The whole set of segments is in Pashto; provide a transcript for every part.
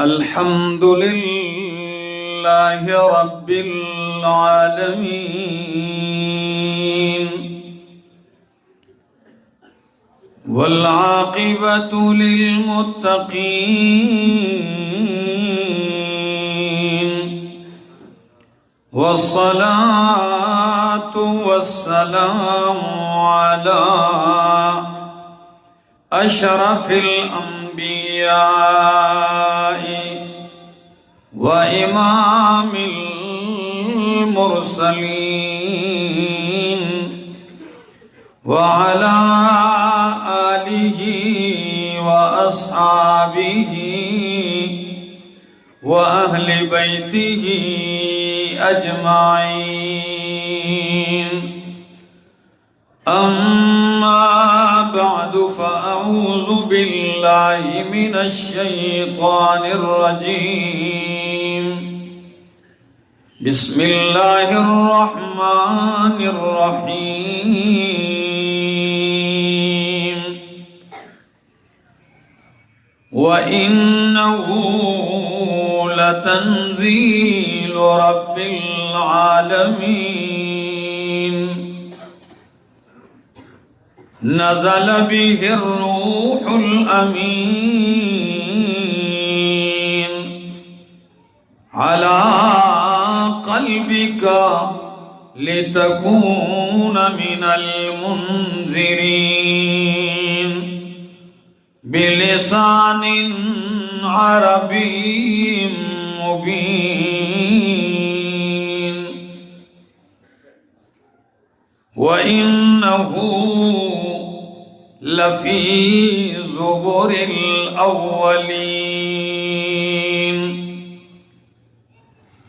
अल्हम्दुलिल्लाह रब्बिल आलमीन वल आक़िबतु लिल मुत्तक़ीन वस्सलातु वस्सलामु अला अशरफिल अंबिया'i व इमामिल मुरसलीन व अला आलिहि व अस्हाबिहि व अहले बैतिहि अजमाइन। अम्मा बअदु फ़अऊज़ु बिल्लाहि मिनश शैतानिर रजीम। बिस्मिल्लाहिर रहमानिर रहीम। व इन्नहु लतंज़ीलु रब्बिल आलमीन नज़ल बिहिर रूहुल अमीन अला क़ल्बिका लितकून मिनल मुन्ज़िरीन बिलिसानिन अरबिय्यिन मुबीन। व इन्नहु लफ़ी ज़ुबुरिल अव्वलीन।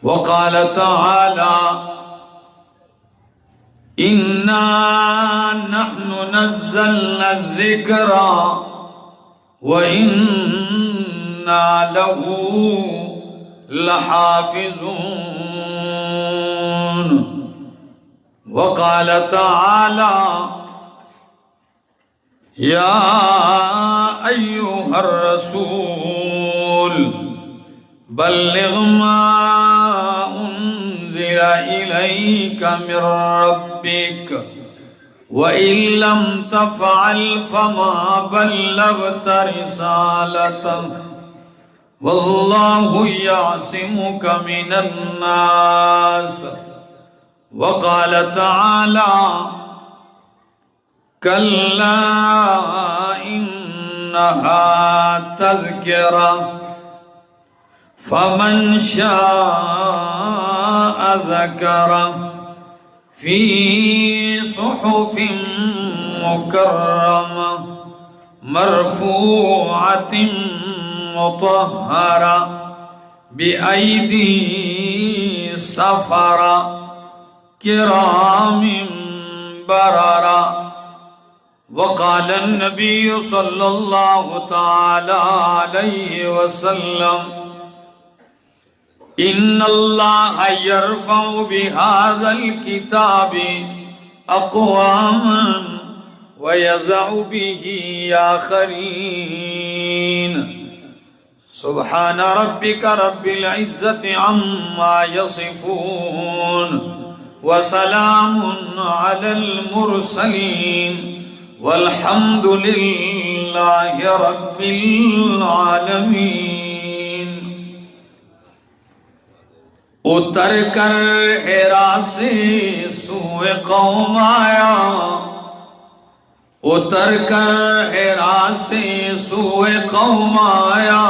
व क़ाल तआला इन्ना नहनु नज़्ज़लना ज़िक्रा व इन्ना लहू लहाफ़िज़ून। व क़ाल तआला या अय्युहर रसूल बल्लिग़ मा उन्ज़िला इलैका मिर रब्बिक व इल्लम तफ़अल फमा बल्लग़्ता रिसालतह वल्लाहु यासिमुका मिनन नास। व क़ाल तआला कल्ला इन्नहा तज़किरा फमन शाअ ज़करा फ़ी सुहुफ़िन मुकर्रमा मरफ़ूअतिन मुतहहरा बिअयदी सफ़रा किरामिन बररा। व क़ाल नबिय्यु सल्लल्लाहु तआला अलैहि वसल्लम इन्नल्लाह यरफ़उ बिहाज़ल किताबि अक़वामन व यज़अु बिही आख़रीन। सुब्हान रब्बिका रब्बिल इज़्ज़ति अम्मा यसिफ़ून व सलामुन अलल मुरसलीन वल्हम्दुलिल्लाहि रब्बिल आलमीन। उतर कर हिरा से सूए कौम आया, उतर कर हिरा से सूए कौम आया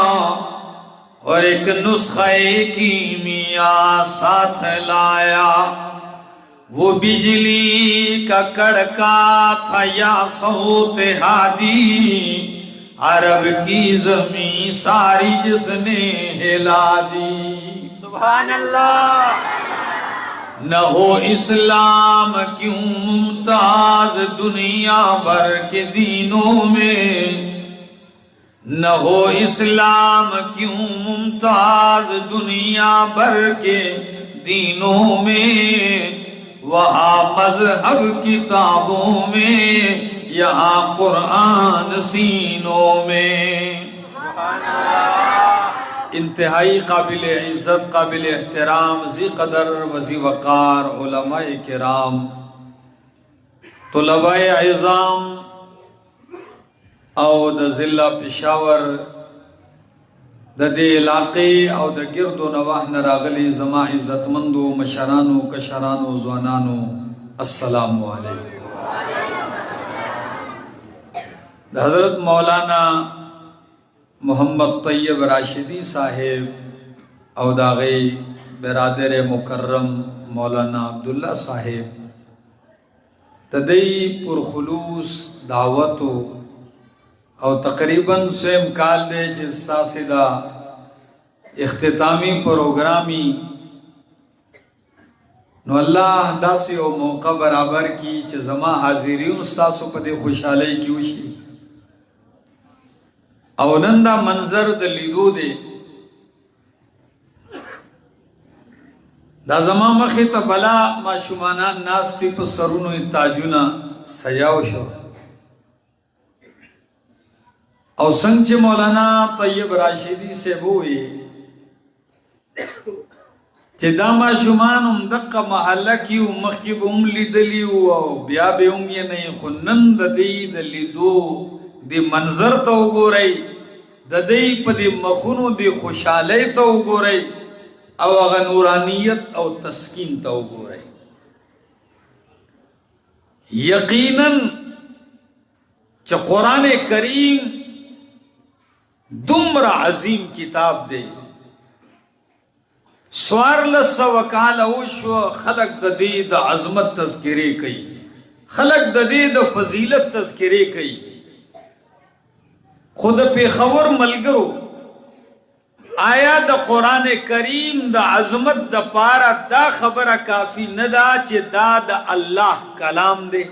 और एक नुस्खे कीमिया साथ लाया। वो बिजली का कड़का था या सौत हादी, अरब की जमी सारी जिसने हिला दी। सुभान अल्लाह। न हो इस्लाम क्यों मुमताज दुनिया भर के दीनों में, न हो इस्लाम क्यों मुमताज दुनिया भर के दीनों में। वहाँ मजहब किताबों में यहाँ कुरान सीनों में। इंतहाई काबिल इज़्ज़त, काबिल एहतराम, ज़ी कदर वज़ी वक़ार उलमाए किराम, तुलबाए इज़ाम और द ज़िला पेशावर द दे इलाक़े और द गिरदो नवाह न रागली ज़मा इज़्ज़तमंदो मशरानो कशरानो ज़वानानो अस्सलामु अलैकुम। हज़रत मौलाना मोहम्मद तैयब राशिदी साहेब और दाग़े बिरादर मुकर्रम मौलाना अब्दुल्ला साहेब तदई पुरखुलूस दावतो और तकरीबन स्वयं काल दे जिस्सा सिदा इख्तितामी प्रोग्रामी नो अल्लाह दासी ओ मौका बराबर की च जमा हाजिरियों सासो पदे खुशहाली की उशी और नंदा मंजर द लीदो दे दा जमा मखी तबला माशुमाना नास्ती पर सरुनो ताजुना सजाओ शो और संच मौलाना तैयब राशिदी से बोए चिदा माशुमान उमदक महल्ला की उमख की उमली दली ब्या बे उमिया नहीं खुनंद दी दली दो दी मंजर तो गो रही ददई पदी मखुनो दी खुशाले तो गो रही और अगर नूरानियत और तस्कीन तो गो रही। यकीनन च कुरान करीम दुम्र अजीम किताब दे स्वारल सवकाल ओशो खलक ददीद अजमत तज़किरे कई, खलक ददीद फजीलत तज़किरे कई। खुद पे खबर मलगरो आया द कुरान करीम द अजमत द पारा दा खबर काफी नदा चे दा द अल्लाह कलाम दे,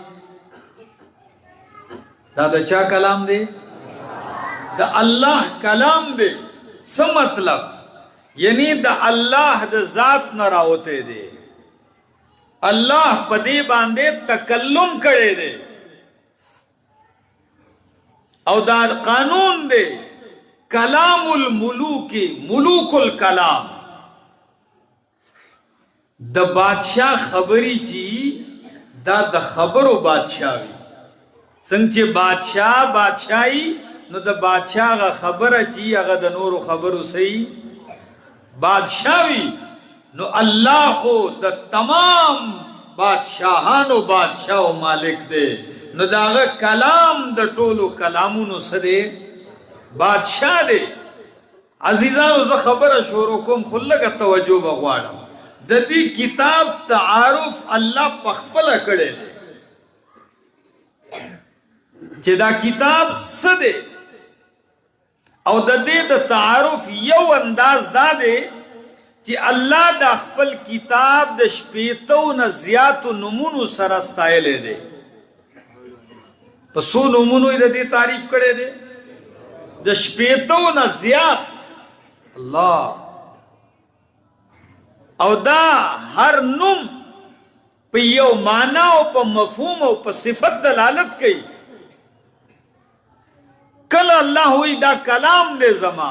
दा द चा कलाम दे, द अल्लाह कलाम दे। सो मतलब यानी द अल्लाह द जात न रावते दे, अल्लाह पदे बांधे तकल्लुम करे दे और दार कानून दे कलामुल मुलूकी मुलूकुल कलाम। द बादशाह खबरी ची दा द खबरो बादशाही संचे बादशाह बादशाही नो द बादशाह का खबर ची अगर द नूर खबर सही बादशाही नो अल्लाह को द तमाम बादशाहानो बादशाह मालिक they know Daga Kalam the Tolo कलामु नो सदे बादशाह दे। अजीजान उस खबर शोरोकुम खुल्लग तवज्जो बगवाड़ा ददी किताब तारुफ अल्लाह पखपला करे दे जेदा किताब सदे और ददे द तारुफ यौ अंदाज दा दे कि अल्लाह द अखपल किताब द शपीतो न ज़ियातो नमूनु सरस्ताए ले दे तो सो नमूनु ददी तारीफ करे दे द शपीतो न ज़ियात अल्लाह और दा हर नुम पे यो माना और पे मफहूम और पे सिफत दलालत कई। कल अल्लाह हुई दा कलाम दे जमा,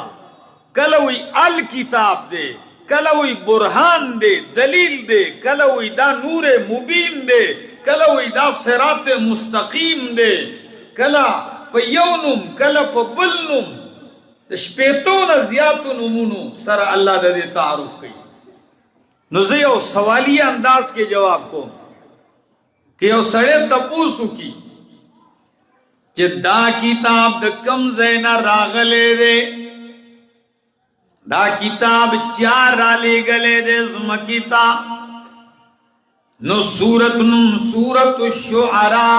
कल हुई अल किताब दे, कल हुई बुरहान दे दलील दे, कल हुई दा नूरे मुबीन दे, कल हुई दा सिरात मुस्तकीम दे, कला पे यौनुम कल पे बलनुम शपेतो न ज़ियातो नमूनु सर अल्लाह दे तारुफ कई। नुज़े और सवालिया अंदाज के जवाब को कि ओ सड़े तपूसु की दा किताब द कम ज़ैना रागले दे दा किताब चार राले गले दे ज़मकीता नो सूरत शुआरा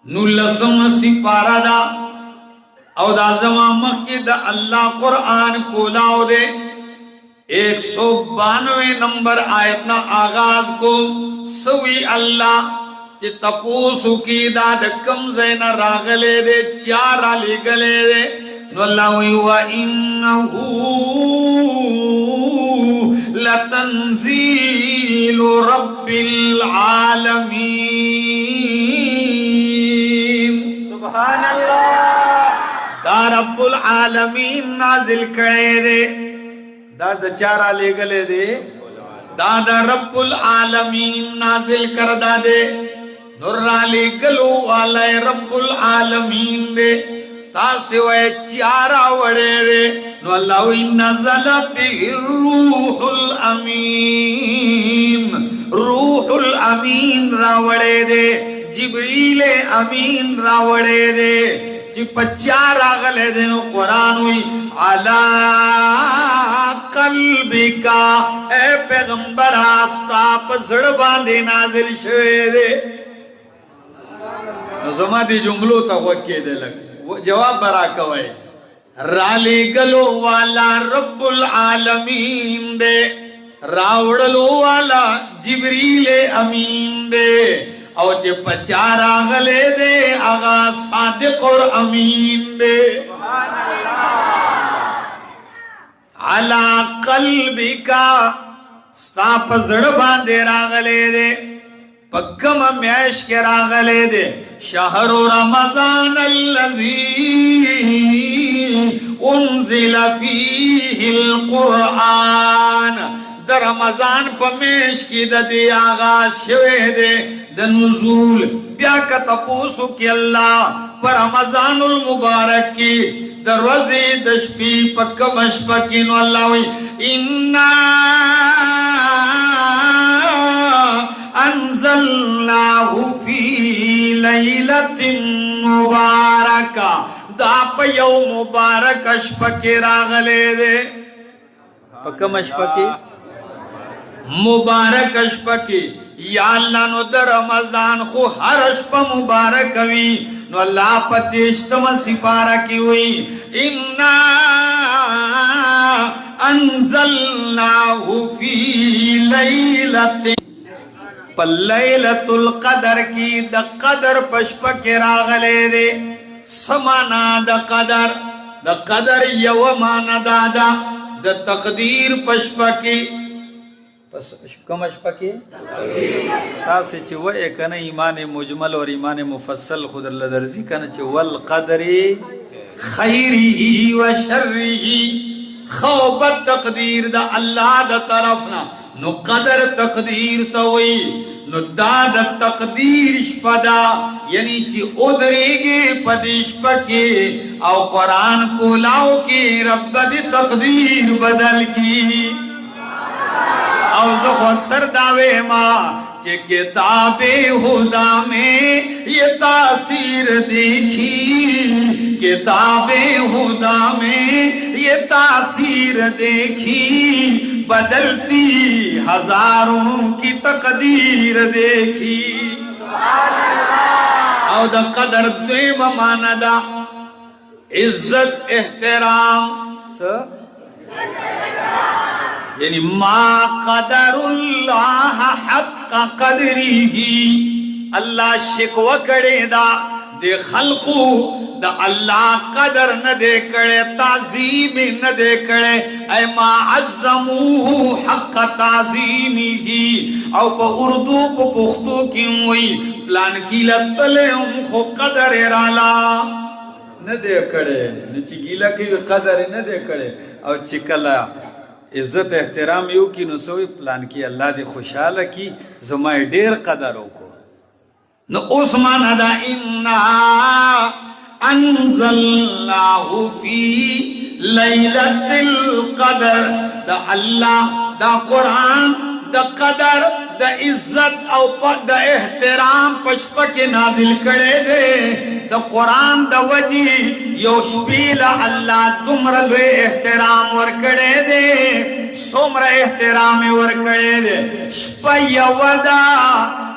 नु लसम सिपारा दा और दा जमा मक्की द अल्लाह कुरान कोलाओ दे 192 नंबर आयत ना आगाज को सवी अल्लाह चे तपोसु की दाद कम ज़ैना रागले दे चार आली गले दे नल्लाहु व इन्नहु लतंजीलु रब्बिल आलमीन। دا رب العالمین نازل کړي دے دا د چارا لګلې دے دا د رب العالمین نازل کردا دے نور علی گلو والا رب العالمین دے تاسو وے چارا وڑے دے نو اللہ نزل به الروح الامین روح الامین را وڑے دے جبریل امین را وڑے دے جی پچار آگلے دے نو قرآن ہوئی علا قلبکا اے پیغمبر آستا پزڑ باندے نازل شوئے دے نو زمان دی جملو تا وکی دے لگ جواب برا کوئے رالی گلو والا رب العالمین دے راوڑلو والا جبریل امین دے او چے پچارا غلے دے آغا صادق اور امین دے علا قلبی کا ستا پزڑ باندے راغلے دے پکم میش کے راغلے دے شہر رمضان اللذی انزل فیہ القرآن در رمضان پا میش کی دا دی آغاز شوے دے دا نزول بیا کا تپوسو کی اللہ پر رمضان المبارک کی در روزی دشپی پکا مشپکی نو اللہ وی اِنَّا انزلناہ فی لیلت مبارکہ دا پا یو مبارک اشپکی راغلے دے پکا مشپکی مبارک اشپکی یا اللہ نو در رمضان خو ہر اشپا مبارک ہوئی نو اللہ پتیشتم سپارہ کی ہوئی اِنَّا انزلناہ فی لیلت پا لیلت القدر کی دا قدر پشپک راغلے دے سمانا دا قدر یو مانا دادا دا تقدیر پشپکی پس کم اشپکی تاسے چی وئے کنا ایمان مجمل اور ایمان مفصل خود اللہ درزی کنا چی والقدر خیری و شری خوبت تقدیر دا اللہ دا طرفنا نو قدر تقدیر توئی نو دا تقدیر شپدا یعنی چی ادرے گے پدیش پکے او قرآن کو لاؤ کی رب دی تقدیر بدل کی او زخوت سر داوے ماں چے کتاب خدا میں یہ تاثیر دیکھی کتاب خدا میں یہ تاثیر دیکھی بدلتی ہزاروں کی تقدیر دیکھی او دا قدر دویم مانا دا عزت احترام یعنی ما قدر اللہ حق قدری ہی اللہ شکوہ کڑے دا دے خلقو دا اللہ قدر نہ دے کڑے تعظیم نہ دے کڑے اے ما عظموہ حق تعظیمی ہی او پا اردو پا پختو کیوں ہوئی پلان کی لطلے ہم خو قدر رالا نہ دے کڑے نچی گیلہ کی قدر نہ دے کڑے او چکلا عزت احترام یو کی نسوی پلان کی اللہ دی خوشحال کی زمائی دیر قدروں کو نو عثمان دا اِنَّا انزلناہ فی لیلت القدر دا اللہ دا قرآن دا قدر دا عزت او دا احترام پشپک نازل کرے دے دا قرآن دا وجی یو شپیل اللہ تمرل احترام ورکڑے دے سمر احترام ورکڑے دے شپی ودا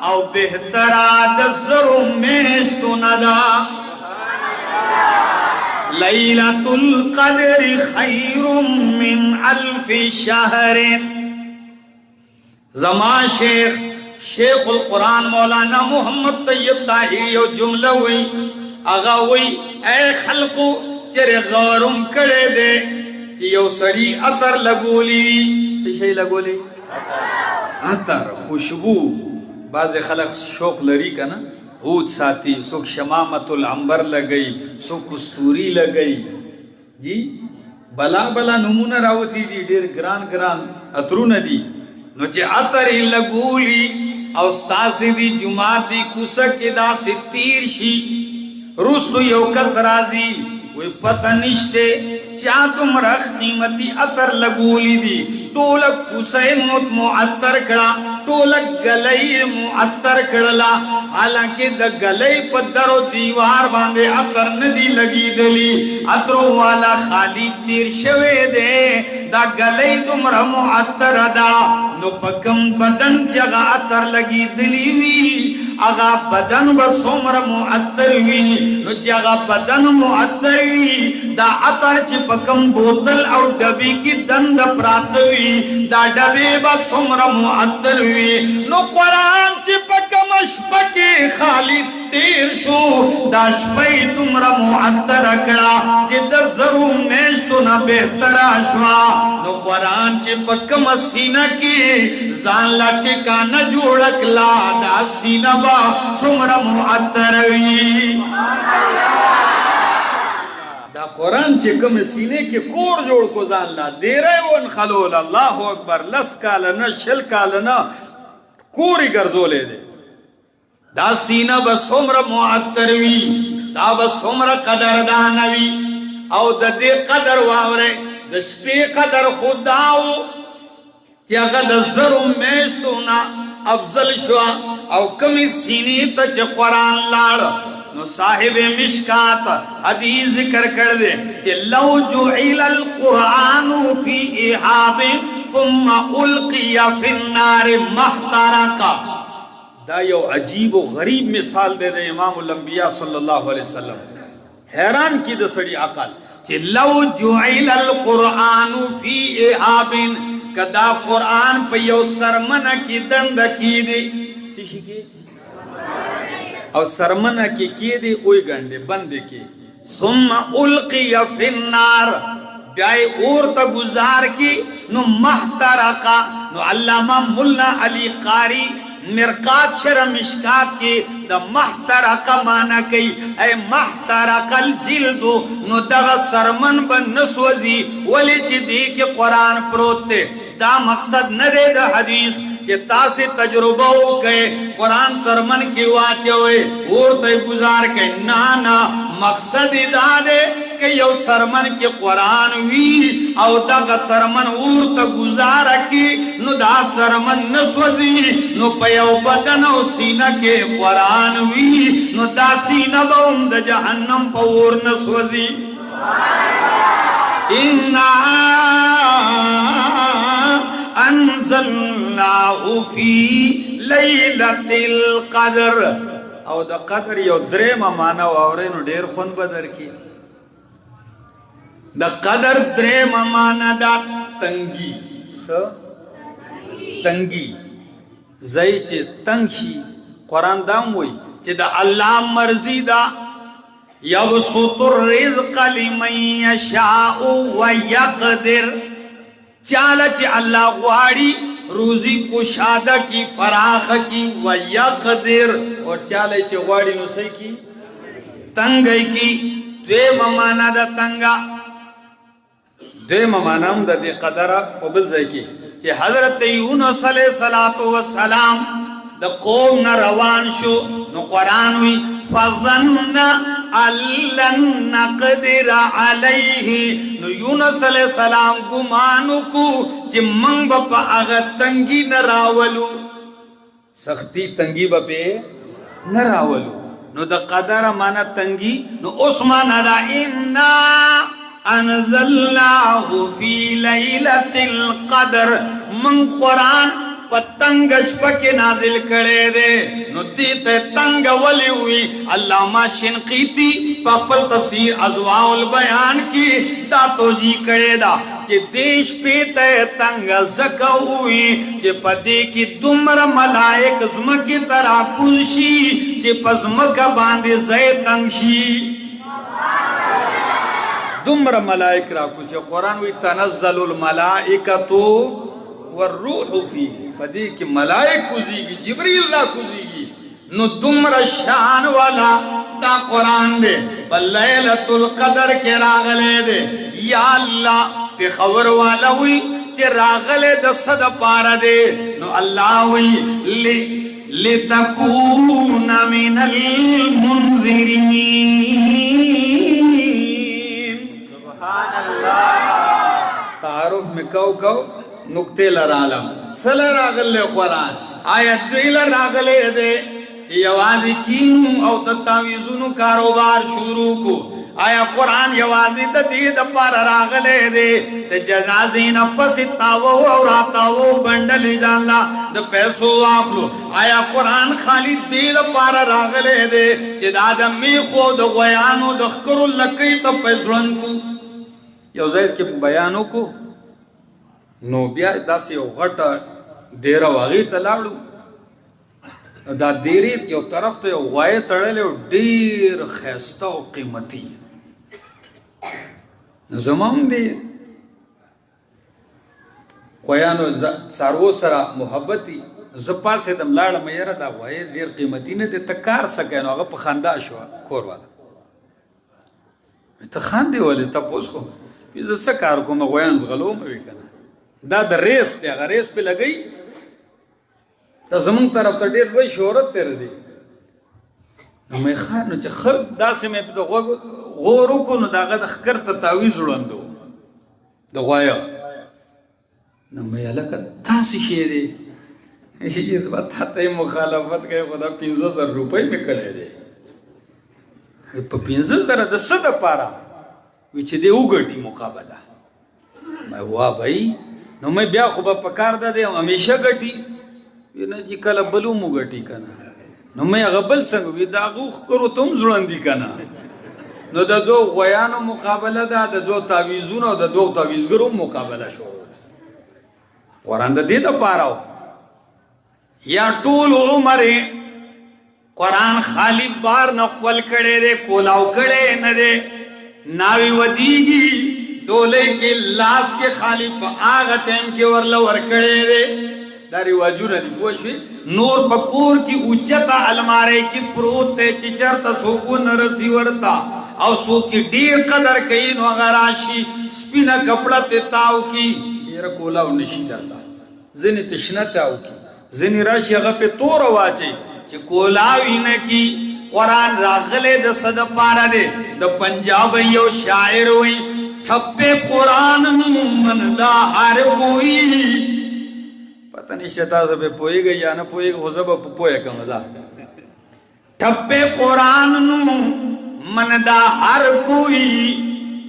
او بہترا دا ضرور میشتو ندا لیلت القدر خیر من الف شہر زمان شیخ القرآن مولانا محمد طیب طاہری یو جملہ ہوئی آغا ہوئی اے خلقو چرے غورم کڑے دے چی یو سڑی عطر لگولی وی سی شئی لگولی عطر خوشبو بعض خلق شوق لری کنا عود ساتي سوک شمامت العنبر لگئی سوک کستوری لگئی جی بلا بلا نمونه راوتی دی ډیر ګران ګران عطرونه دي نو چې عطر یې لګولي او ستاسې دی جمعات دی کوڅه کې داسې تیر شي رسو یو کس راځي وی پتہ نشته چا دومره قیمتي عطر لګولی دي ټوله کوڅه معطر کړه ټوله ګلۍ معطر کړله حالانکه د ګلۍ په درو دیوار باندې عطر نه دي لګېدلي عطرو والا خالی تیر شوی دی دا ګلۍ دومره معطر ده نو په کوم بدن چې هغه عطر لګېدلی وي هغه بدن به څومره معطر وي نو چې هغه بدن معطر وي دا عطر چې په کوم بوتل او ډبې کې دنده پراته وي دا ډبې به څومره معطر وي نو قرآن چې په کومه شپه کې خالی تیر شو دا شپه یې دومره معطره کړه چې د زرو میاشتو نه بهتره شوه نو قرآن چې په کومه سینه کې ځان لا ټکانه جوړه کړه دا سینه به څومره معطره وي دا قرآن چې کوم سینې کې کور جوړ کو ځان لا دیره ون خلول الله اکبر لس کاله نه شل کاله نه کوری ګرځولې دی دا سینه به څومره معطر وي دا به څومره قدردان وي او د دې قدر واورئ د شپې قدر خو دا و چې هغه د زرو میاشتو نه افضل شوه او کومې سینې ته چې قرآن لاړ نو صاحب مشکات حدیث ذکر کر دے کہ لو جعل القرآن فی احاب ثم القی فی النار محترقا دا یو عجیب و غریب مثال دے دے امام الانبیاء صلی اللہ علیہ وسلم حیران کی دا سڑی عقل کہ لو جعل القرآن فی احاب کدا قرآن پہ یو سرمنہ کی دند کی دے سیشی کی او سرمنہ کی کیے دی اوئی گنڈے بندے کی ثم القی فی النار بیائی اور تا گزار کی نو محترقا نو علامہ ملا علی قاری مرقات شرم مشکات کی دا محترقا مانا کئی اے محترق الجلدو نو دا سرمن بن نسوزی ولی چی دی کے قرآن پروتے دا مقصد ندے دا حدیث کہ تاسی تجربہ ہو گئے قرآن سرمن کی واچے ہوئے اور تے گزار کے نانا مقصد دا دے کہ یو سرمن کی قرآن وی او دا سرمن اور تے گزار کی نو دا سرمن نسوزی نو پیو بدن او سینہ کے قرآن وی نو دا سینہ باؤں دا جہنم پور نسوزی انزلناه فی لیلۃ القدر او دا قدر یو درېمه معنا واورئ نو ډېر خوند به درکړي د قدر درېمه معنا دا تنګي څه تنګي ځای چې تنګ شي قرآن دا هم وایي چې د الله مرضي دا یبسط الرزق لمن یشاء ویقدر چالا چی اللہ غواری روزی کشادہ کی فراخ کی ویقدر اور چالا چی غواری نسی کی تنگئی کی دوے ممانا دا تنگا دوے ممانا ہم دا دی قدرہ قبل زی کی چی حضرت یونس علیہ السلام دا قوم نا روان شو نو قرآن ہوئی فظن اللن نقدر علیہ نو یونس علیہ السلام گمانو کو چی منگ با اغا تنگی نراولو سختی تنگی با پہ نراولو نو دا قدر مانا تنگی نو اس مانا دا انا انزلناہ فی لیلۃ القدر من قرآن پتنگش پک نازل کرے دے نو دیتے تنگ ولی ہوئی علامہ شنقیطی پاپل تفسیر اضواء البیان کی داتو جی کرے دا کہ دیش پیتے تنگ زکا ہوئی کہ پدے کی دمر ملائک زمکی طرح کلشی کہ پزمکا باندے زی تنگشی دمر ملائک را کلشی قرآن وی تنزل الملائکتو والروح فی پدی کی ملائک کزیگی جبریل را کزیگی نو دمر شان والا دا قرآن دے پا لیلت القدر کے راغلے دے یا اللہ پی خبر والا ہوئی چے راغلے دا صد پارا دے نو اللہ ہوئی لِتَكُونَ مِنَ الْمُنذِرِينَ سبحان اللہ تعارف میں کو نکتے لرالم سل راغلے قرآن آیت دیل راغلے دے یوازی کینو او تتاویزونو کاروبار شروع کو آیا قرآن یوازی دا دید پار راغلے دے تے جنازین پس تاوو اور آتاوو بندلی جانلا دا پیسو آخلو آیا قرآن خالی دید پار راغلے دے چی دا دمی خود غیانو دخکرو لکی تا پیسرن کو یو زید کے بیانو کو نو بیا دا سی او غٹا دیرہ واغی تلاڑو دا دیریت یو طرف تو یو غوائے تڑلے و دیر خیستا و قیمتی زمان دی غوائیانو سارو سرا محبتی زپا سے دم لاڑ میرا دا غوائے دیر قیمتی نے دے تکار سکینو اگر پا خاندہ شوا کور والا تا خاندے والے تا پوس کو پیزا سکار کو میں غوائیان زغلو میں کنا دا دا ریس تے اگر ریس پہ لگئی تا زمان طرف تا دیر لوئی شہرت تیرے دی میں خانو چا خب دا سے میں پتا غورو کو نو دا غد اخکر تا تاویز رندو دا غوایا نو میں علاقہ تا سی شیرے یہ بات تا تی مخالفت گئے خدا 15,000 روپے میں کلے دے پا 15,000 دا صد پارا ویچے دے اگٹی مقابلہ میں ہوا بھائی نو میں بیا خوبا پکار دا دے ہمیشہ گٹی وینا جی کلا بلو مو گٹی کنا نو میں غبل سنگ وی دا غوخ کرو تم زڑن دی کنا نو دا دو غیانو مقابلہ دا دو تاویزونو دا دو تاویزگرو مقابلہ شو قرآن دا دے دا پاراو یا طول عمر قرآن خالی بار نقول کڑے دے کولاو کڑے ندے ناوی ودیگی دولے کے لاس کے خالی پا آغا ٹیم کے ورلور کڑے دے داری واجو ندی پوشوی نور پکور کی اچتا علمارے کی پروتے چی چرتا سوکو نرسی ورتا او سوک چی دیر قدر کئی نو اگر آشی سپینا کپڑا تیتاو کی چیرا کولاو نشی چرتا زنی تشنتاو کی زنی راشی اگر پہ تو رواچے چی کولاوی نکی قرآن راغلے دا صد پارا دے دا پنجاب یو شاعر ہوئی ٹھپے قرآن من دا ہر کوئی پتہ نہیں شتا سے پوئے گا یا نہ پوئے گا غزب پوئے کا مزا ٹھپے قرآن نو من دا ہر کوئی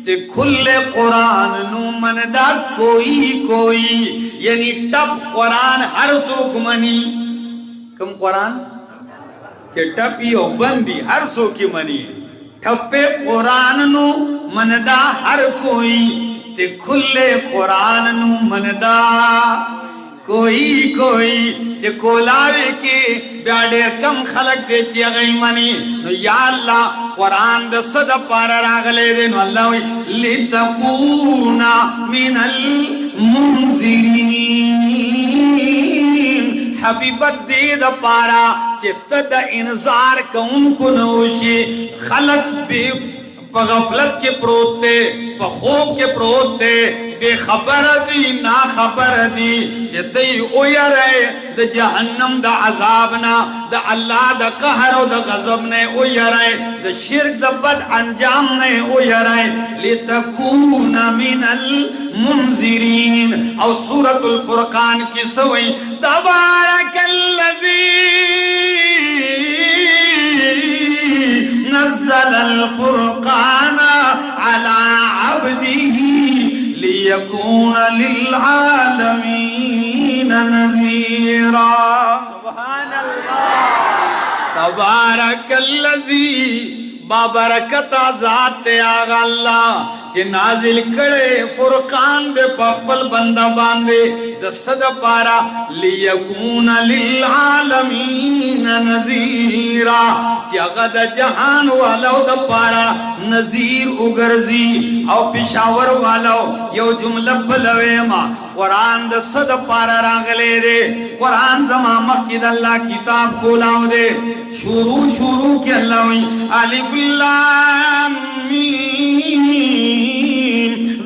تے کھلے قرآن نو من دا کوئی یعنی ٹپ قرآن ہر سوک منی کم قرآن کہ ٹپی ہو بندی ہر سوکی منی ٹھپے قرآن نو من دا ہر کوئی تے کھلے قرآن نو من دا کوئی چے کولاوے کے بیاڈیر کم خلق دے چے غی منی نو یا اللہ قرآن دا صد پارا راغلے دے نو اللہ وی لِتَكُونَ مِنَ الْمُنذِرِينَ حبیبت دے دا پارا چے تد انذار کون کو نوشی خلق بے غفلت کے پروتے پا خوب کے پروتے بے خبر دی نا خبر دی جتی اویا رہے دا جہنم دا عذابنا دا اللہ دا قہر و دا غضب نے اویا رہے دا شرک دا بد انجام نے اویا رہے لِتَكُونَ مِنَ الْمُنذِرِينَ او سورة الفرقان کی سوئی تبارک نزل الفرقان على عبده ليكون للعالمين نذيرا سبحان الله تبارك الذي بابرکت ذات آغا اللہ چی نازل کرے فرقان دے پاپل بندہ باندے دست پارا لیکون للعالمین نذیرا چی اغد جہان والاو دا پارا نذیر اگرزی او پشاور والاو یو جملہ بلوے ما قرآن د صد پارا راغلے دے قرآن زما مخید اللہ کتاب کولاو دے شروع کے اللہ وی الف لام میم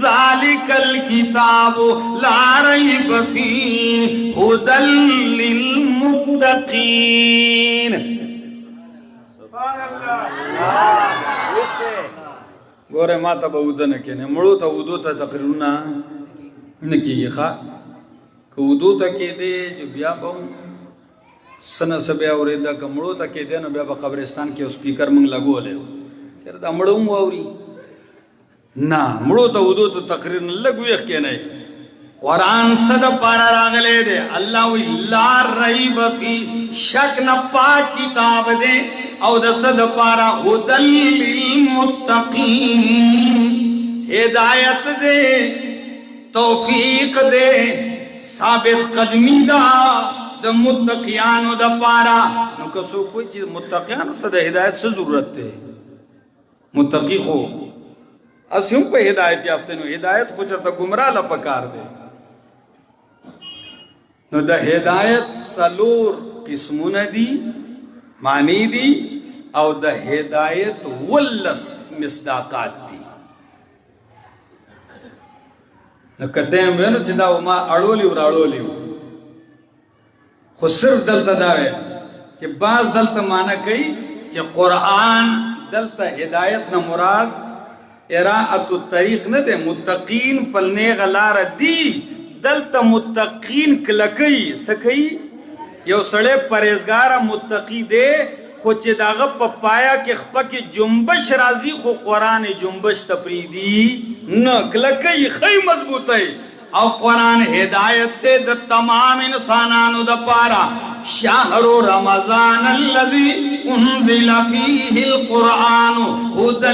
ذالک الکتاب لا ریب فیہ ھدی للمتقین سبحان اللہ گورے ماتا با ودو نکینے مڑو تا ودو تا تقریرنا نکی خواہ کہ ودو تا کی دے جو بیا با سنہ سبیا اوریدہ کہ مڑو تا کی دے نا بیا با قبرستان کے سپیکر منگ لگو لے چیر دا مڑو مو اوری نا مڑو تا ودو تا تقریرنا لگو ایخ کے نئے قرآن صد پارا راغلے دے اللہ وی لا ریب فی شک نہ پاک کتاب دے او دا صد پارا ھدی للمتقین ہدایت دے توفیق دے ثابت قدمی دا متقیانو دا پارا نو کسو کوئی چیز متقیانو تا دا ہدایت سے ضرورت دے متقی خو اسیوں کو ہدایت یافتے نو ہدایت خو چرتا گمراہ لپکار دے نو دا ہدایت سلور قسمون دی معنی دی او دا ہدایت ولس مصداقات دی نو کہتے ہیں میں نو چیدہ ما اڑولیو راڑولیو خود صرف دلتا داوے کہ بعض دلتا معنی کئی کہ قرآن دلتا ہدایت نا مراد اراعت الطریق نہ دے متقین پلنے غلار دی دلتا متقین کلکی سکی یو سڑے پریزگارا متقی دے خود چی داغا پایا کہ خپا کی جنبش رازی خو قرآن جنبش تپریدی نا کلکی خی مضبوط ہے او قرآن ہدایت تے دا تمام انسانانو دا پارا شہر رمضان الذی انزل فیہ القرآن ھدی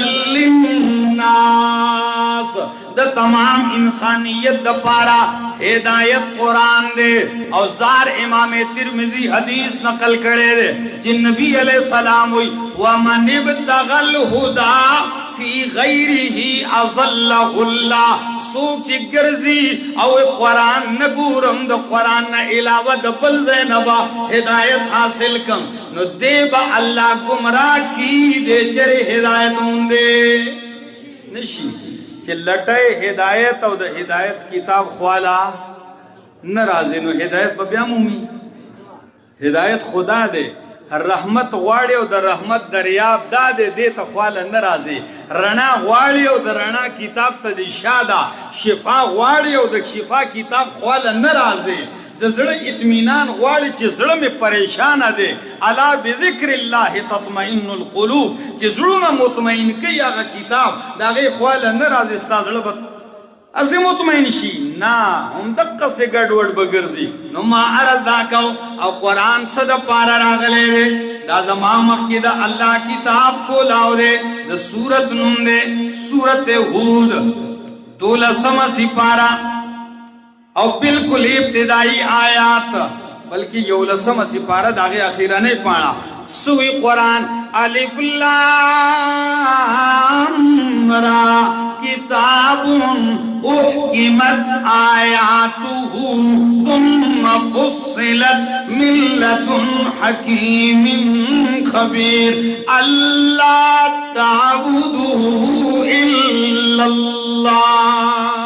للناس دا تمام انسانیت دا پارا ہدایت قرآن دے اور زار امام ترمذی حدیث نقل کرے دے جن نبی علیہ السلام ہوئی وَمَنِ ابْتَغَى الْهُدَى فی غیرہی اضلہ اللہ سوچ گرزی او قرآن نگورم دا قرآن نا علاوہ دا بلزے نبا ہدایت حاصل کم نو دے با اللہ گمراہ کی دے چرے ہدایت ہوں دے نشی چھ لٹائے ہدایت او دا ہدایت کتاب خوالا نرازی نو ہدایت ببیا مومی ہدایت خدا دے رحمت غواړي او د رحمت دریاب دادے دے تا خوالا نرازی رنا غواړي او د رنا کتاب تا دی شادا شفا غواړي او د شفا کتاب خوالا نرازی د زړه اطمینان غواړي چې زړه می پریشان دے الا بذکر الله تطمئن القلوب چې زړه مطمئن کوي هغه کتاب دا غي خوالا نرازی ستا زړه اسے مطمئن شی نا ہم دقا سے گڑوڑ بگرزی نو ما عرض داکاو او قرآن صد پارا راغلے دے دا زمان مخی دا اللہ کتاب کو لاؤ دے دا سورت نم دے سورت ہود دولا سمسی پارا او بالکل ابتدائی آیات بلکہ یولا سمسی پارا داغی اخیرہ نہیں پانا سوئی قرآن الف لام را کتاب احکمت آیاتہ ثم فصلت من لدن حکیم خبیر اللہ تعبدوا الا اللہ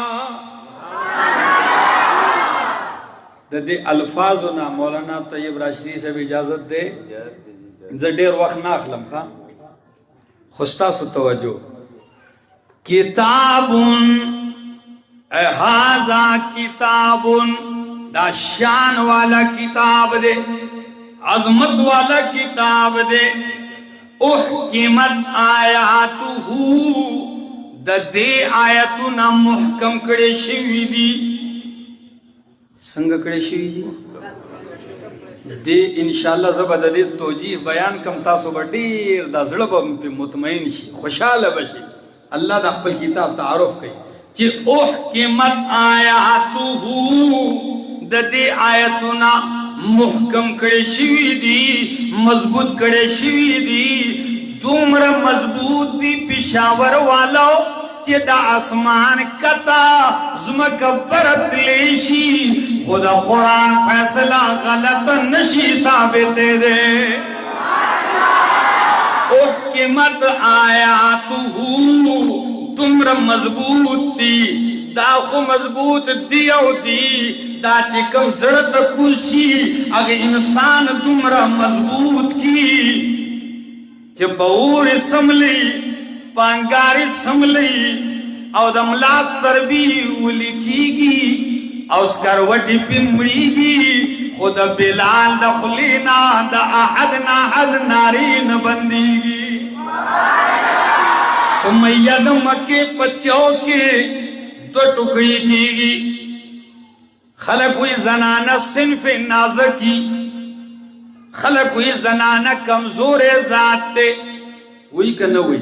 دے الفاظنا مولانا طیب راشدی سے بھی اجازت دے زدیر وقت ناخلم خواہ خستا سو توجہ کتابن احاظا کتابن دا شان والا کتاب دے عظمت والا کتاب دے احکمت آیاتہ دا دے آیتنا محکم کڑے شوی دی سنگ کڑے شوی دی دے انشاءاللہ زبادہ دے توجیح بیان کم تاسو با دیر دا زڑبا پہ مطمئن شی خوشحال بشی اللہ دا اپل کتاب تعارف کئی چی احکمت آیاتو دا دے آیتنا محکم کڑے شوی دی مضبوط کڑے شوی دی دومر مضبوط دی پشاور والاو چی دا آسمان کتا زمکبرت لیشی خدا قرآن فیصلہ غلط نشی ثابت دے احکمت آیاتو تمر مضبوط تی دا خو مضبوط دیو دی دا چکم زرد کشی اگر انسان تمر مضبوط کی چه پور سملی پانگاری سملی او دملات سربی ولیکیگی او سکروٹی پمڑیگی خود بلال دخلینا دا احد نارین بندیگی سمیہ دمکے پچو کے دو ٹکڑی کیگی خلق ہوئی زنانہ صنف نازکی خلق ہوئی زنانہ کمزور ذات تے ہوئی کہ نہ ہوئی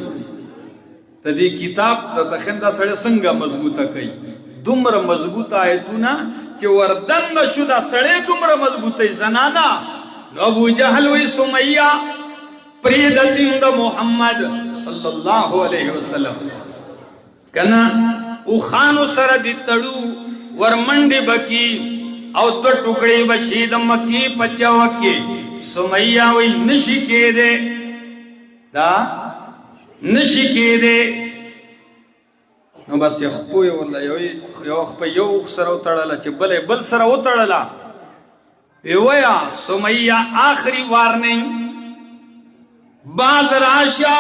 تا دی کتاب تا تخندہ سڑے سنگا مضبوطہ کئی دمر مضبوطہ آیتونا چی وردن شدہ سڑے دمر مضبوطہ زنانا نو ابو جہل ہوئی سمیہ پریدتین دا محمد صلی اللہ علیہ وسلم کنا او خانو سر دی تڑو ورمنڈی بکی او تو ٹکڑی بشید مکی پچوکی سمیہ ہوئی نشی کے دے دا نشی کے دے نو بس چه خپوی والله یو خپا یو سر او تڑلا چه بلے بل سر او تڑلا ویا سمیہ آخری وارننگ باز راشا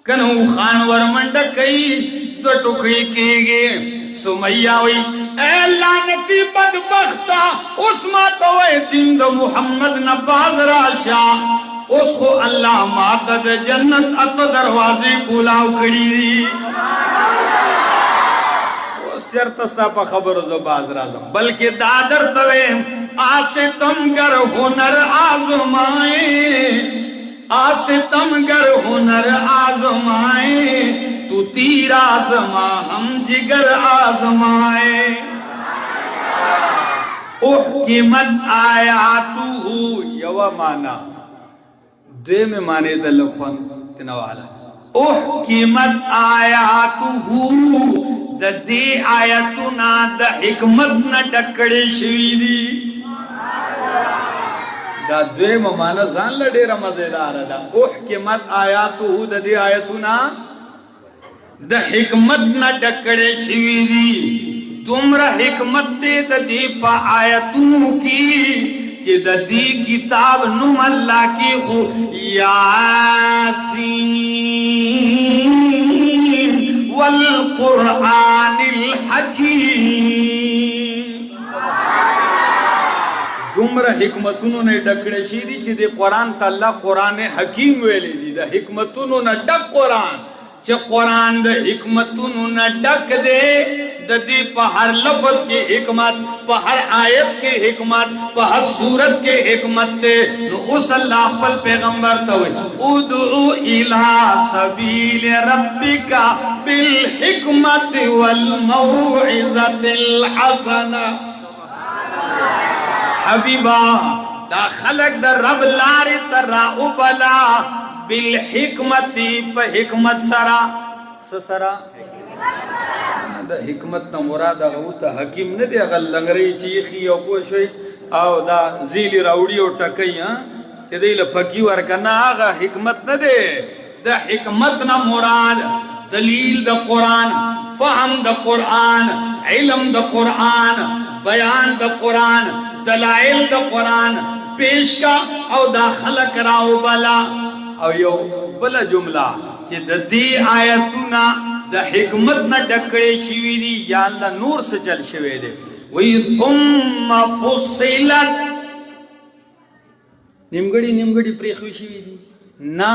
کنو خان ورمنڈ کئی دو ٹکڑی کے گے سمیہ ہوئی اے لعنتی بدبختہ اس ماتوے دین دا محمد نباز راشا اس کو اللہ ماتد جنت ات دروازے کولاو کڑی دی اس چرتستا پا خبر زو باز رازم بلکہ دادر توے آسے تم گر ہنر آزمائے آسے تم گر ہنر آزمائے تو تیر آزما ہم جگر آزمائے احکمت آیاتو یو مانا دوے میں مانے دا لفظ تنوالا احکمت آیاتو دا دی آیاتنا دا حکمت نا ڈکڑے شوی دی دا دوے میں مانا زان لڑے رمزیدار دا احکمت آیاتو دا دی آیاتنا دا حکمت نا ڈکڑے شوی دی تمرا حکمت تے دا دی پا آیاتوں کی کہ دا دی کتاب نم اللہ کی خو یاسین والقرآن الحکیم دمرا حکمتونو نے ڈکڑے شیدی چی دے قرآن تا اللہ قرآن حکیم ویلے دی دا حکمتونو نا ڈک قرآن چی قرآن دا حکمتونو نا ڈک دے دا دی پا ہر لفظ کی حکمت پا ہر آیت کی حکمت پا ہر صورت کی حکمت تے نو اس اللہ پل پیغمبر توئے ادعو الہ سبیل ربکا بالحکمت والموعظت الحسنہ حبیبا دا خلق دا رب لاری ترا ابلا بالحکمتی پا حکمت سرا سسرا دا حکمت نا مراد اغوتا حکیم ندی اغل لنگری چیخی او کوشوی او دا زیلی راوڑی او ٹکی چی دیل پکی ورکنا آغا حکمت ندی دا حکمت نا مراد دلیل دا قرآن فهم دا قرآن علم دا قرآن بیان دا قرآن دلائل دا قرآن پیش کا او دا خلق راو بلا او یو بلا جملہ چی دا دی آیتونا دا حکمت نا ڈکڑے شوی دی یا اللہ نور سے چل شوی دے وی ثم فصلت نمگڑی پریخوی شوی دی نا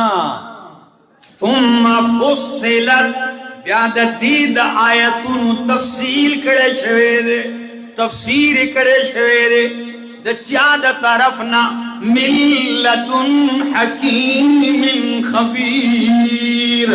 ثم فصلت بیاد دید آیتونو تفصیل کرے شوی دے تفسیر کرے شوی دے دا چیاد طرفنا ملتن حکیم خبیر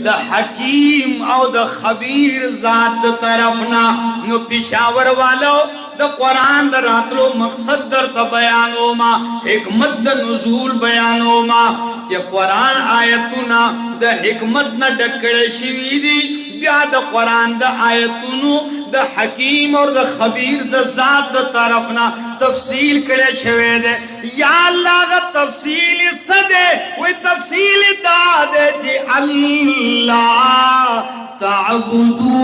دا حکیم او دا خبیر ذات طرفنا نو پشاور والو دا قرآن دا راتلو مقصد در تا بیانو ما حکمت دا نزول بیانو ما چی قرآن آیتونا دا حکمت نا ڈکڑے شوی دی بیا دا قرآن دا آیتونو دا حکیم اور دا خبیر دا ذات دا طرفنا تفصیل کرے شوے دے یا اللہ دا تفصیل صدے وی تفصیل دا دے جی اللہ تعبدو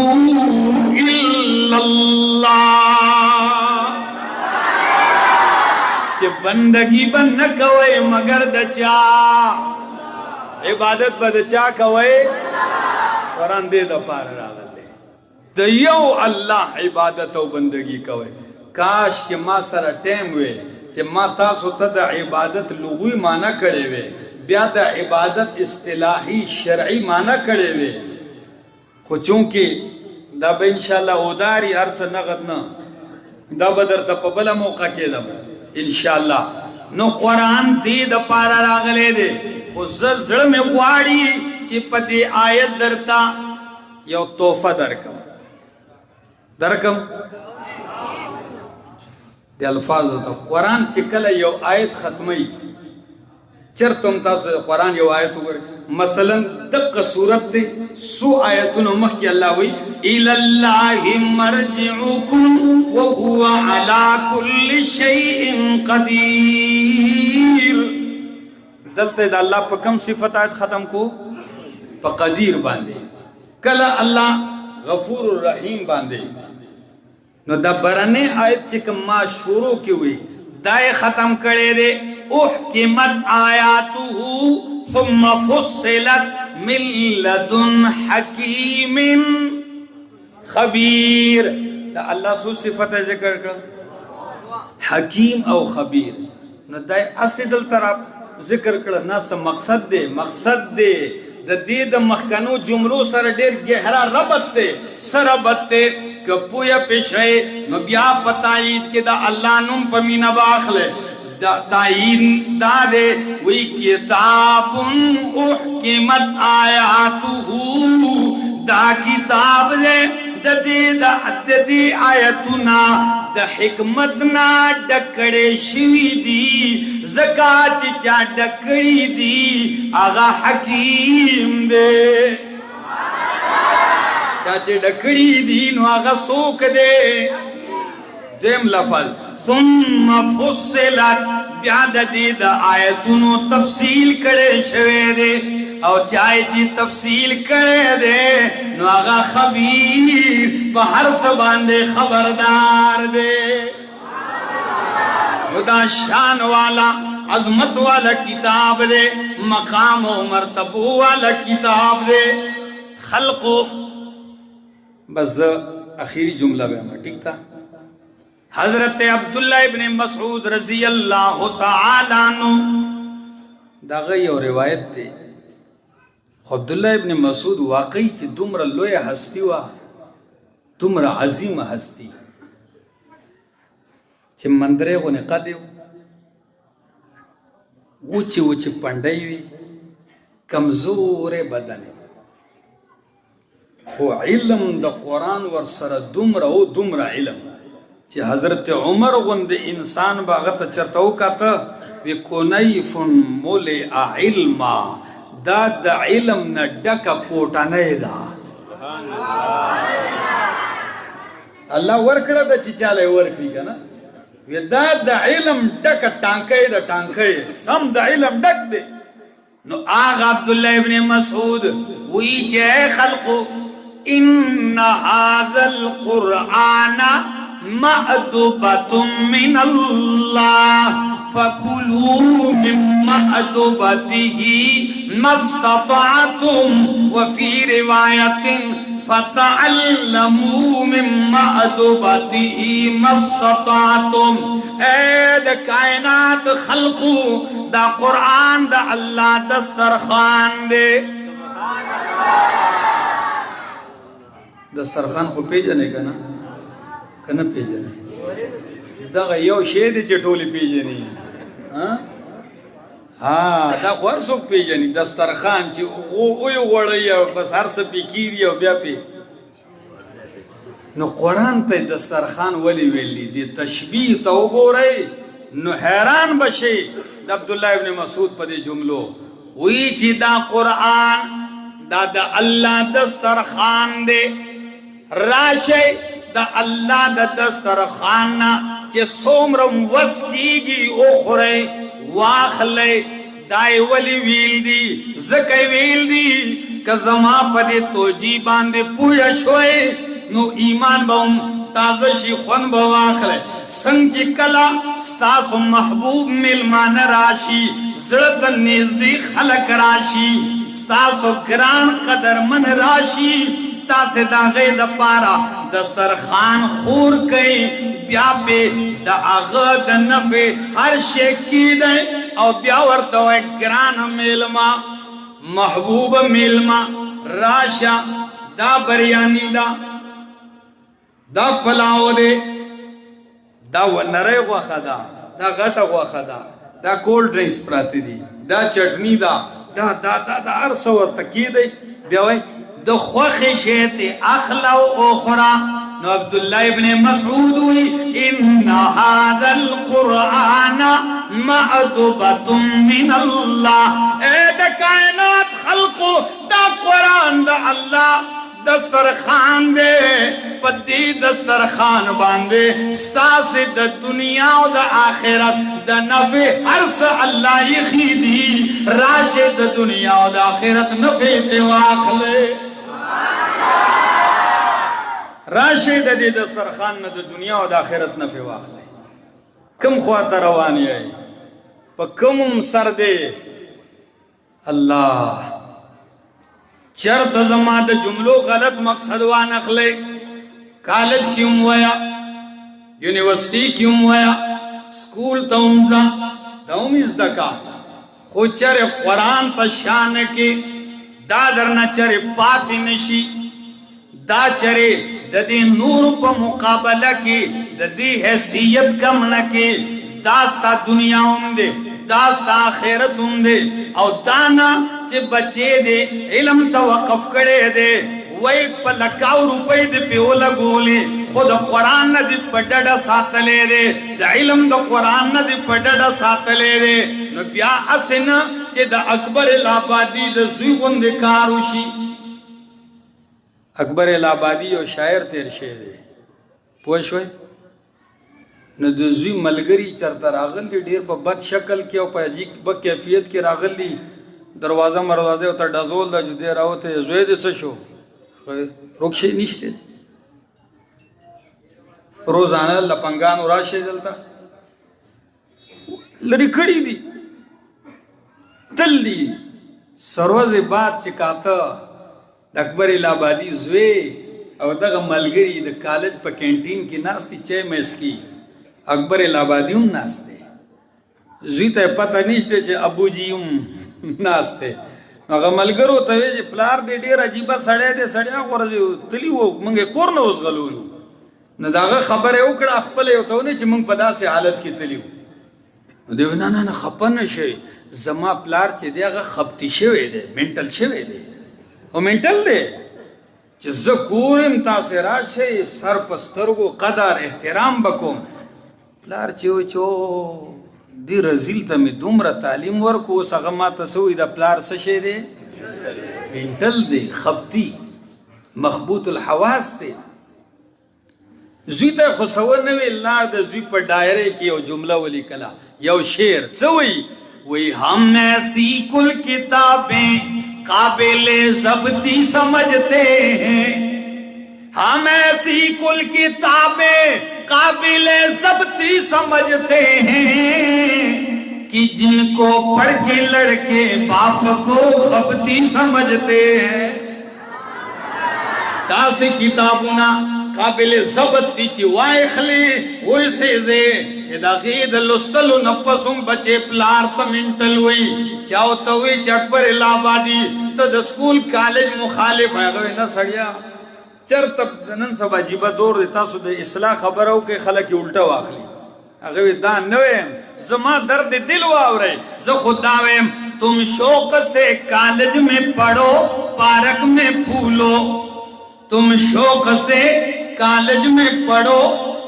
الا اللہ چھ بندگی بند کوئے مگر دچا عبادت بدچا کوئے قرآن دے دا پار راغل دے دیو اللہ عبادت و بندگی کوئے کاش چھ ما سر ٹیم ہوئے چھ ما تاسو تا دا عبادت لغوی مانا کرے ہوئے بیا دا عبادت اصطلاحی شرعی مانا کرے ہوئے خو چونکہ دا با انشاءاللہ اداری عرص نغدنا دا بدر تا پبلا موقع کے دم انشاءاللہ نو قرآن دی دا پارا راغلے دے خو زر میں غواری چی پتی آیت درتا یو توفہ درکم دی الفاظ ہوتا قرآن چکل یو آیت ختمی چر تم تا قرآن یو آیت ہوگا مثلا دق صورت دے سو آیتون امخ کی اللہ ہوئی الاللہ مرجعکم وہو علا کل شیئن قدیر دلتے دا اللہ پا کم صفت آیت ختم کو پا قدیر باندے کلا اللہ غفور الرحیم باندے نو دا برانے آیت چکم ما شروع کی ہوئی دائے ختم کرے دے احکمت آیاتو ثم فصلت من لدن حکیم خبیر دا اللہ سو صفت ذکر کر حکیم او خبیر نو دائی اسی دل طرف ذکر کر نا سا مقصد دے دا دید مخکنو جملو سر دیر گہرا ربط دے سربط دے کہ پویا پیشے نو بیا پتائید کہ دا اللہ نم پمینہ باخلے تائین دا دے وی کتاب احکمت آیاتو دا کتاب دے دا دی آیتنا دا حکمتنا ڈکڑے شوی دی زکاة چا ڈکڑی دی آغا حکیم دے چاچے ڈکڑی دی نو آغا سوک دے دیم لفظ ثم فصلت بیاد دید آیتونو تفصیل کرے شوے دے او چاہے چی تفصیل کرے دے نو آغا خبیر بہر سباندے خبردار دے خدا شان والا عظمت والا کتاب دے مقام و مرتبہ والا کتاب دے خلقو بس اخیری جملہ بے ہمیں ٹھیک تھا حضرت عبداللہ ابن مسعود رضی اللہ تعالیٰ عنہ دا غی اور روایت تے عبداللہ ابن مسعود واقعی چی دمرا لوی ہستی وا دمرا عظیم ہستی چی مندرے کو نقدے اوچی پنڈائی وی کمزور بدن وہ علم دا قرآن ورسر دمرا علم چی حضرت عمر غند انسان باغت چرتاو کاتا وی کنیفن مولع علما دا دا علم نا ڈکا پوٹا نئے دا اللہ ورکڑا دا چی چالے ورکی کا نا وی دا علم ڈکا ٹانکے دا ٹانکے سم دا علم ڈک دے نو آغا عبداللہ ابن مسعود وی چے خلقو ان هذا القرآن مأدبة من الله فكلوا من مأدبته ما استطعتم وفي رواية فتعلموا من مأدبته ما استطعتم اے دا کائنات خلقو دا قرآن دا اللہ دسترخوان دے دسترخوان کو پیجنے کا نا کنا پیجنے دا یو شید چٹولی پیجنی ہاں دا خوار سوک پیجنی دسترخوان چی اویو وڑی بس ہر سا پی کیری و بیا پی نو قرآن تا دسترخوان ولی ویلی دی تشبیح تا گو رئی نو حیران بشی دا عبداللہ ابن مسعود پا دی جملو وی چی دا قرآن دا اللہ دسترخوان دے راشے دا اللہ دا دسترخوان چه سومرم وس کیگی اخرے واخلے دائی ولی ویل دی زکی ویل دی کہ زمان پدے توجی باندے پویا شوئے نو ایمان باؤں تازشی خون بواخلے سنگ چی کلا ستاسو محبوب ملمان راشی زرد نیزدی خلق راشی ستاسو گران قدر من راشی تاسے دا غید پارا دسترخان خور کئی بیا پہ دا اغد نفع ہر شکی دے او بیا ورطو ایک گران میلما محبوب میلما راشا دا بریانی دا پلاو دے دا ونرے غوخہ دا غٹ غوخہ دا کولڈ ڈرنکس پراتی دی دا چٹنی دا ارسو ورطکی دے بیاوئی دا خوخ شیط اخلاو اخرى نو عبداللہ ابن مسعود ہوئی ان هذا القرآن معدبت من اللہ اے دا کائنات خلقو دا قرآن دا اللہ دسترخان دے پتی دسترخان باندے ستاس دا دنیا و دا آخرت دا نفع عرص اللہ یخی دی راشد دا دنیا و دا آخرت نفع تواخلے راشد دی دسترخان دا دنیا و دا آخرت نفع واخلے کم خواتا روانی آئی پا کم سر دے اللہ چرت زمان دا جملو غلط مقصد وان اخلے کالج کیوں ہویا یونیورسٹی کیوں ہویا سکول تاؤمزا داؤمیز دکا خود چر قرآن تا شان کے دا درنا چر پاتی نشی دا چرے دا دی نور پا مقابلہ کی دا دی حیثیت کم نکی داستا دنیا دے داستا آخرت دے او دانا چے بچے دے علم توقف کرے دے وی پا لکاو روپے دے پیولا گولے خود قرآن نا دی پا ڈڑا ساتلے دے دا علم دا قرآن نا دی پا ڈڑا ساتلے دے نو بیا اسنا چے دا اکبر الابادی دا زویغن دے کاروشی اکبر الابادی او شاعر تیر شے دے پوشوئے نو دا زوی ملگری چرتا راغل دی دیر پا بد شکل کیا پا عجیب با کیفیت کی راغل دی دروازہ مروازے ہوتا ڈازول دا جو دے رہا ہوتے زوی دے سشو رکشے نیشتے روزانہ لپنگان و راشے جلتا لڑی کھڑی دی تل دی سروز بات چکاتا اکبر الابادی زوی او دا ملگری دا کالج پا کینٹین کی ناستی چے میس کی اکبر الابادی ہم ناستے زوی تا پتہ نیشتے چے ابو جی ہم ناستے اگر ملگر ہوتا ہے جی پلار دے دیر عجیبہ سڑے دے سڑیا غرزی تلی وہ منگے کور نہ اس غلولو نہ داغا خبر ہے اکڑا اخپلے ہوتا ہونے چی منگ پدا سے حالت کی تلیو دیو نا خپن شے زما پلار چی دے اگر خبتی شوے دے منٹل شوے دے او منٹل دے چی زکورم تاثرات شے سر پسترگو قدر احترام بکوم پلار چو دی رزیل تا می دومرا تعلیم ورکو اس اغما تسوی دا پلار سشے دے منٹل دے خبتی مخبوط الحواس دے زوی تا خسور نوی اللہ دا زوی پر دائرے کی او جملہ ولی کلا یو شیر چوئی وی ہم ایسی کل کتابیں قابل ضبطی سمجھتے ہیں ہم ایسی کل کتابیں قابل ضبطی سمجھتے ہیں کہ جن کو پڑھ کے لڑکے باپ کو خبتی سمجھتے ہیں تاسی کتابنا قابل ضبطی چی وائخلی ویسے زے چی دا غید لستلو نپسوں بچے پلار تا منٹل ہوئی چاہتا ہوئی چی اکبر الابادی تا دا سکول کالج مخالف ہے گوئی نا سڑیا چر تب نن سبا جیبا دور دیتا سو دے اصلاح خبر ہو کہ خلقی الٹا واخلی اگوی دان نویم زما درد دل واورے زو خداویم تم شوق سے کالج میں پڑھو پارک میں پھولو تم شوق سے کالج میں پڑھو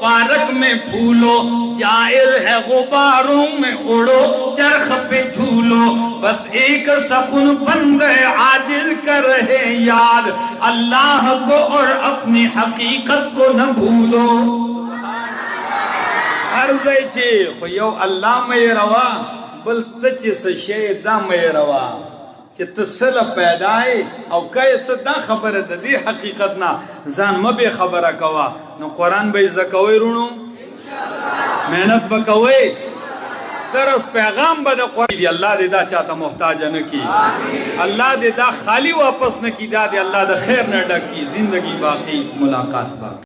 पार्क में फूलो, जायज है गुब्बारों में उड़ो, चरख पे झूलो, बस एक सकुन बंदे आजिज कर रहे याद, अल्लाह को और अपनी हकीकत को न भूलो। अर्ज़ छे खो यौ अल्लाह में रवा बल तच से दा में रवा कि तसल पैदा है और कैसे दा खबर है दी हकीकत ना जान मबे खबर कवा न कुरान बे जकवे रुणो मेहनत बकवे तरस पैगाम बद कुरान अल्लाह दे दा चाहता मोहताज न की, अल्लाह दे दा खाली वापस न की, दा दे अल्लाह दा खैर न डकी, जिंदगी बाकी मुलाकात बाकी।